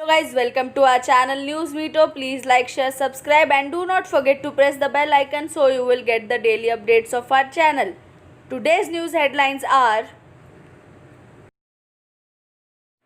guys, welcome to our channel News Veto. Please like, share, subscribe and do not forget to press the bell icon so you will get the daily updates of our channel. Today's news headlines are: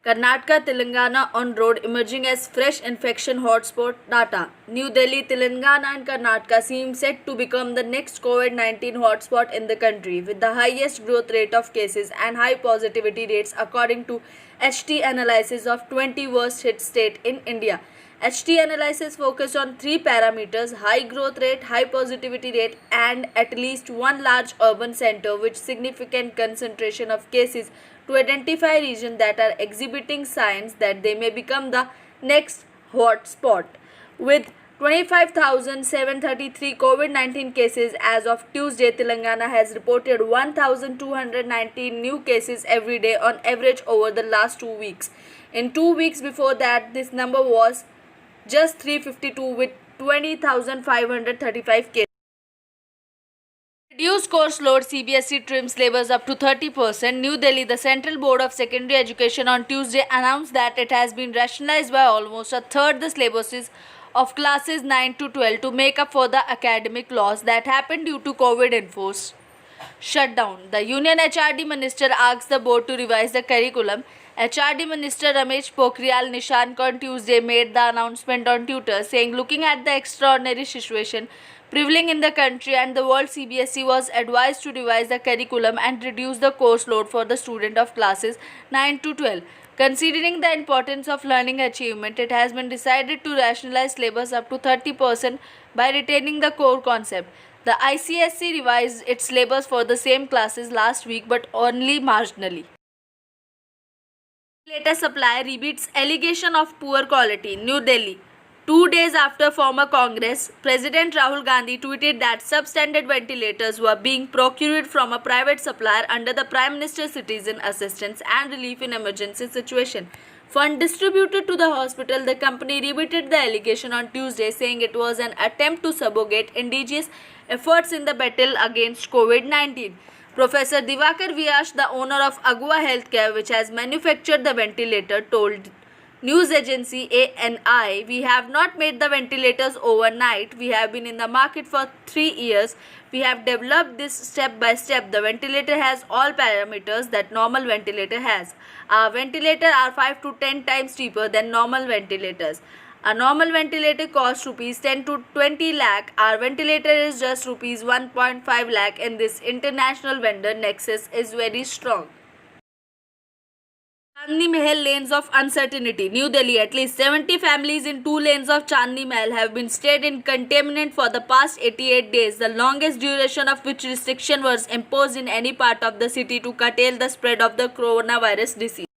Karnataka, Telangana on road emerging as fresh infection hotspot data. New Delhi, Telangana and Karnataka seem set to become the next COVID-19 hotspot in the country with the highest growth rate of cases and high positivity rates according to HT analysis of 20 worst hit state in India. HT analysis focused on three parameters: high growth rate, high positivity rate and at least one large urban center with significant concentration of cases to identify regions that are exhibiting signs that they may become the next hot spot. With 25,733 COVID-19 cases as of Tuesday, Telangana has reported 1,219 new cases every day on average over the last 2 weeks. In 2 weeks before that, this number was just 352 with 20,535 cases. Reduced course load, CBSE trims syllabus up to 30%. New Delhi, the Central Board of Secondary Education on Tuesday announced that it has been rationalized by almost a third the syllabuses of classes 9 to 12 to make up for the academic loss that happened due to COVID enforced shutdown. The Union HRD Minister asked the board to revise the curriculum. HRD Minister Ramesh Pokhriyal Nishank on Tuesday made the announcement on Twitter, saying, looking at the extraordinary situation prevailing in the country and the world, CBSE was advised to revise the curriculum and reduce the course load for the student of classes 9 to 12. Considering the importance of learning achievement, it has been decided to rationalize syllabus up to 30% by retaining the core concept. The ICSE revised its syllabus for the same classes last week but only marginally. Ventilator supply repeats allegation of poor quality. New Delhi. 2 days after former Congress President Rahul Gandhi tweeted that substandard ventilators were being procured from a private supplier under the Prime Minister's Citizen Assistance and Relief in Emergency Situation fund distributed to the hospital, the company rebutted the allegation on Tuesday, saying it was an attempt to subjugate indigenous efforts in the battle against COVID-19. Professor Divakar Vyas, the owner of Agua Healthcare, which has manufactured the ventilator, told news agency ANI, we have not made the ventilators overnight. We have been in the market for 3 years. We have developed this step by step. The ventilator has all parameters that normal ventilator has. Our ventilators are 5 to 10 times cheaper than normal ventilators. A normal ventilator costs rupees 10 to 20 lakh. Our ventilator is just rupees 1.5 lakh and this international vendor nexus is very strong. Chandni Mahal lanes of uncertainty. New Delhi, at least 70 families in 2 lanes of Chandni Mahal have been stayed in containment for the past 88 days, the longest duration of which restriction was imposed in any part of the city to curtail the spread of the coronavirus disease.